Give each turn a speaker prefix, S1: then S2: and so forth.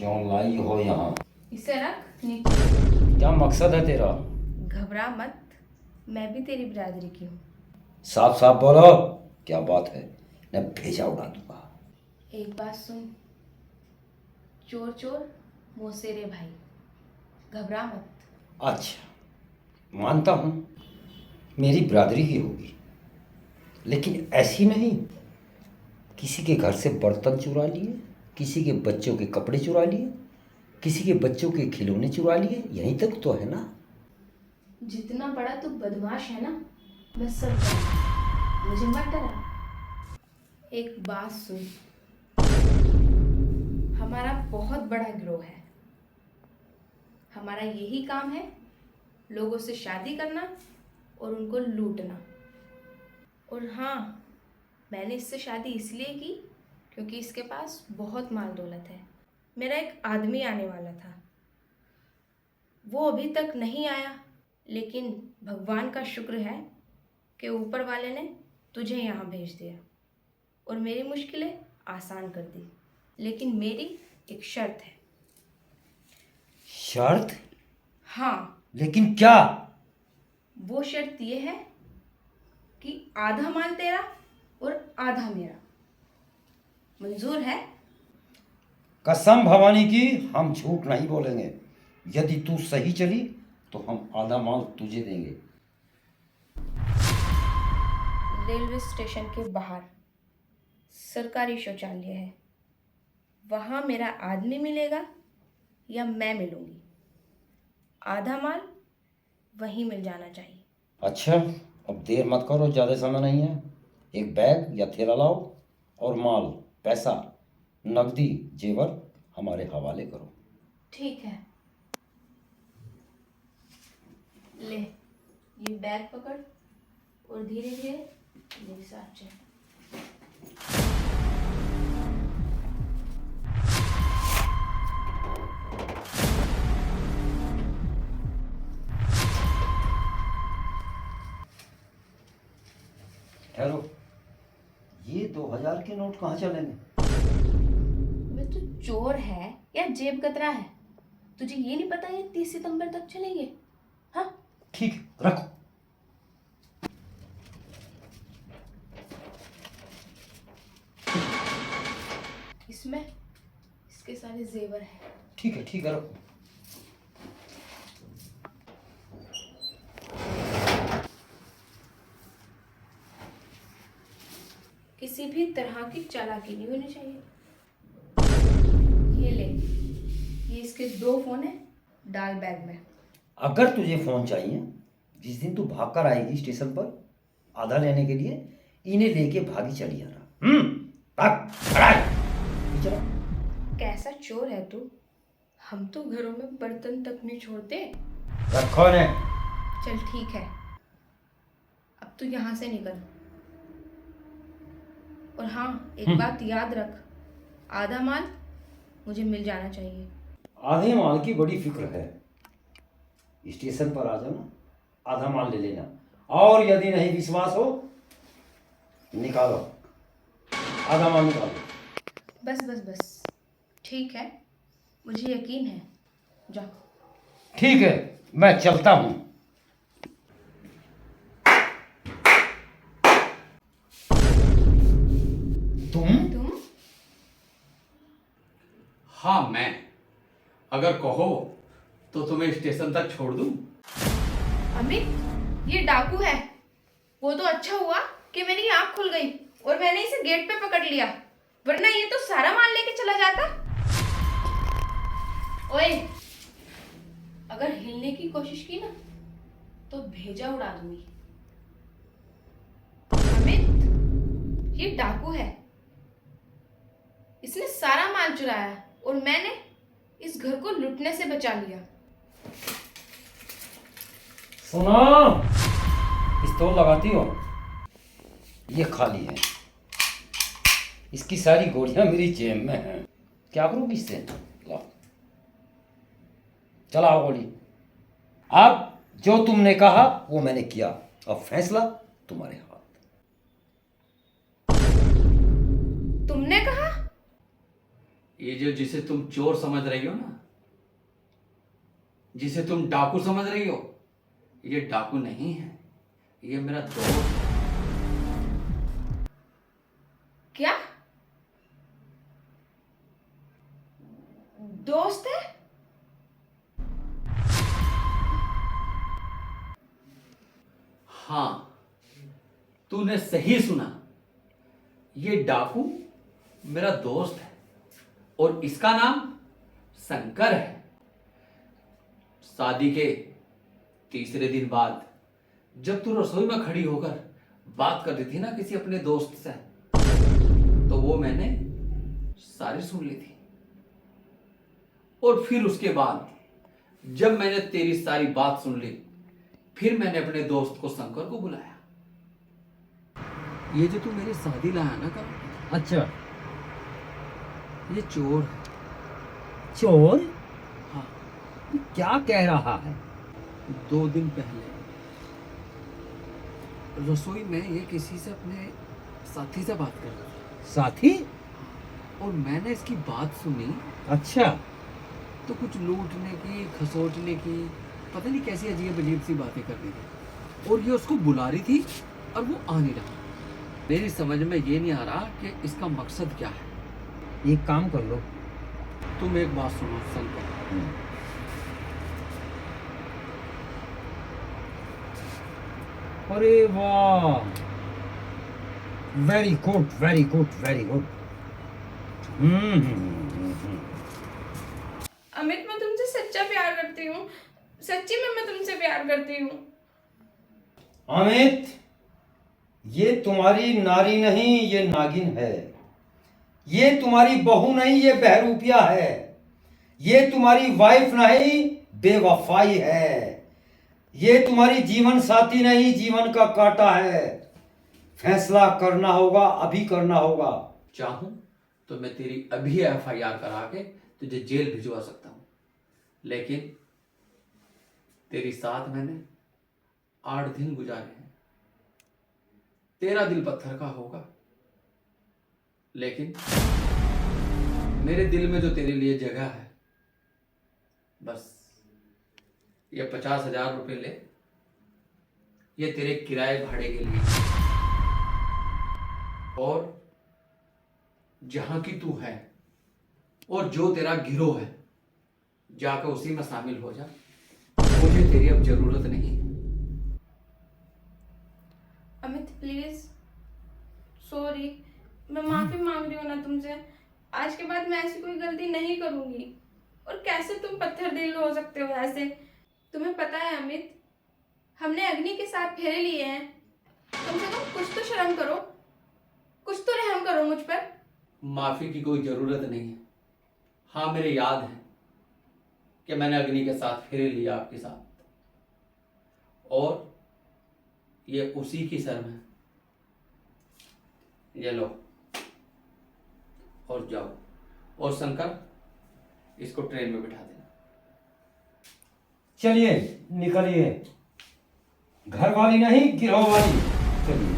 S1: क्यों लाई हो यहाँ?
S2: इसे रख नीचे।
S1: क्या मकसद है तेरा?
S2: घबरा मत, मैं भी तेरी बिरादरी की हूँ।
S1: साफ साफ बोलो, क्या बात है? मैं भेजा उड़ा दूंगा।
S2: एक बात सुन, चोर चोर मोसेरे भाई, घबरा मत।
S1: अच्छा, मानता हूँ मेरी बिरादरी की होगी, लेकिन ऐसी नहीं किसी के घर से बर्तन चुरा लिए, किसी के बच्चों के कपड़े चुरा लिए, किसी के बच्चों के खिलौने चुरा लिए। यहीं तक तो है ना?
S2: जितना बड़ा तू बदमाश है ना, मैं सब जानती हूँ। मुझे मत डरा। एक बात सुन, हमारा बहुत बड़ा गिरोह है। हमारा यही काम है लोगों से शादी करना और उनको लूटना। और हाँ, मैंने इससे शादी इसलिए की क्योंकि इसके पास बहुत माल दौलत है। मेरा एक आदमी आने वाला था, वो अभी तक नहीं आया, लेकिन भगवान का शुक्र है कि ऊपर वाले ने तुझे यहाँ भेज दिया और मेरी मुश्किलें आसान कर दी। लेकिन मेरी एक शर्त है।
S1: शर्त?
S2: हाँ,
S1: लेकिन क्या?
S2: वो शर्त ये है कि आधा माल तेरा और आधा मेरा। मंजूर है?
S1: कसम भवानी की, हम झूठ नहीं बोलेंगे। यदि तू सही चली तो हम आधा माल तुझे देंगे।
S2: रेलवे स्टेशन के बाहर सरकारी शौचालय है, वहाँ मेरा आदमी मिलेगा या मैं मिलूंगी। आधा माल वहीं मिल जाना चाहिए।
S1: अच्छा, अब देर मत करो, ज़्यादा समय नहीं है। एक बैग या थैला लाओ और माल, पैसा, नकदी, जेवर हमारे हवाले करो।
S2: ठीक है, ले ये बैग पकड़ और धीरे धीरे मेरे साथ चल।
S1: ठहरो, ये 2000 के नोट कहाँ चलेंगे?
S2: वे तू चोर है या जेब कतरा है? तुझे ये नहीं पता ये 30 सितंबर तक चलेंगे? हाँ,
S1: ठीक है, रखो।
S2: इसमें इसके सारे जेवर हैं।
S1: ठीक है, ठीक है, रखो।
S2: किसी भी तरह की चालाकी नहीं होनी चाहिए। ये ले, ये इसके 2 फोन है, डाल बैग में।
S1: अगर तुझे फोन चाहिए, जिस दिन तू भागकर आएगी स्टेशन पर आधा लेने के लिए, इन्हें लेके भागी चली आना। भाग, खड़ा है। चलो।
S2: कैसा चोर है तू? हम तो घरों में बर्तन तक नहीं छोड़ते।
S1: रखो ने।
S2: चल ठीक है, अब तू यहाँ से निकल। और हाँ, एक बात याद रख, आधा माल मुझे मिल जाना चाहिए।
S1: आधे माल की बड़ी फिक्र है। स्टेशन पर आ जाना, आधा माल ले लेना, और यदि नहीं विश्वास हो, निकालो, आधा माल निकालो।
S2: बस बस बस, ठीक है, मुझे यकीन है। जा।
S1: ठीक है, मैं चलता हूँ। तुम?
S3: हाँ, मैं अगर कहो तो तुम्हें स्टेशन तक छोड़ दूं।
S2: अमित, ये डाकू है। वो तो अच्छा हुआ कि मेरी आंख खुल गई और मैंने इसे गेट पे पकड़ लिया, वरना ये तो सारा माल लेके चला जाता। ओए, अगर हिलने की कोशिश की ना तो भेजा उड़ा दूंगी। अमित, ये डाकू है। इसने सारा माल चुराया और मैंने इस घर को लूटने से बचा लिया।
S1: सुनो, पिस्तौल लगाती हो? ये खाली है, इसकी सारी गोलियां मेरी जेब में हैं। क्या करूँगी इससे? लाओ, चलाओ गोली। अब जो तुमने कहा वो मैंने किया, अब फैसला तुम्हारे हाथ।
S2: तुमने कहा?
S3: ये जो जिसे तुम चोर समझ रही हो ना, जिसे तुम डाकू समझ रही हो, ये डाकू नहीं है, ये मेरा दोस्त है।
S2: क्या? दोस्त है?
S3: हाँ, तूने सही सुना, ये डाकू मेरा दोस्त है और इसका नाम शंकर है। शादी के तीसरे दिन बाद जब तू रसोई में खड़ी होकर बात कर रही थी ना किसी अपने दोस्त से, तो वो मैंने सारी सुन ली थी। और फिर उसके बाद जब मैंने तेरी सारी बात सुन ली, फिर मैंने अपने दोस्त को शंकर को बुलाया। ये जो तू मेरी शादी लाया ना कल,
S1: अच्छा,
S3: ये चोर है।
S1: चोर?
S3: हाँ,
S1: क्या कह रहा है?
S3: 2 दिन पहले रसोई में ये किसी से अपने साथी से बात कर रहा था
S1: साथी?
S3: और मैंने इसकी बात सुनी
S1: अच्छा,
S3: तो कुछ लूटने की, खसोटने की, पता नहीं कैसी अजीब अजीब सी बातें कर रही थी और ये उसको बुला रही थी और वो आ नहीं रहा। मेरी समझ में ये नहीं आ रहा कि इसका मकसद क्या है।
S1: एक काम कर लो।
S3: तुम एक बात सुनो शंकर,
S1: अरे वाह, very good very good very good.
S2: Amit, मैं तुमसे सच्चा प्यार करती हूँ। सच्ची में मैं तुमसे प्यार करती हूँ।
S1: अमित, ये तुम्हारी नारी नहीं, ये नागिन है। ये तुम्हारी बहू नहीं, ये बहरूपिया है। ये तुम्हारी वाइफ नहीं, बेवफाई है। ये तुम्हारी जीवन साथी नहीं, जीवन का कांटा है। फैसला करना होगा, अभी करना होगा।
S3: चाहूं तो मैं तेरी अभी FIR करा के तुझे जेल भिजवा सकता हूं, लेकिन तेरी साथ मैंने 8 दिन गुजारे हैं। तेरा दिल पत्थर का होगा, लेकिन मेरे दिल में जो तेरे लिए जगह है, बस ये 50,000 रुपये ले, ये तेरे किराए भाड़े के लिए। और जहां की तू है और जो तेरा गिरोह है, जाकर उसी में शामिल हो जा। मुझे तेरी अब जरूरत नहीं।
S2: अमित प्लीज, सॉरी, मैं माफी मांग रही हूँ ना तुमसे। आज के बाद मैं ऐसी कोई गलती नहीं करूंगी। और कैसे तुम पत्थर दिल हो सकते हो ऐसे? तुम्हें पता है अमित, हमने अग्नि के साथ फेरे लिए हैं। कम से कम कुछ तो शर्म करो, कुछ तो रहम करो मुझ पर।
S3: माफी की कोई जरूरत नहीं है। हाँ, मेरे याद है कि मैंने अग्नि के साथ फेरे लिया आपके साथ, और ये उसी की शर्म है। ये लो और जाओ। और शंकर, इसको ट्रेन में बिठा देना।
S1: चलिए निकलिए, घर वाली नहीं गिरोह वाली, चलिए।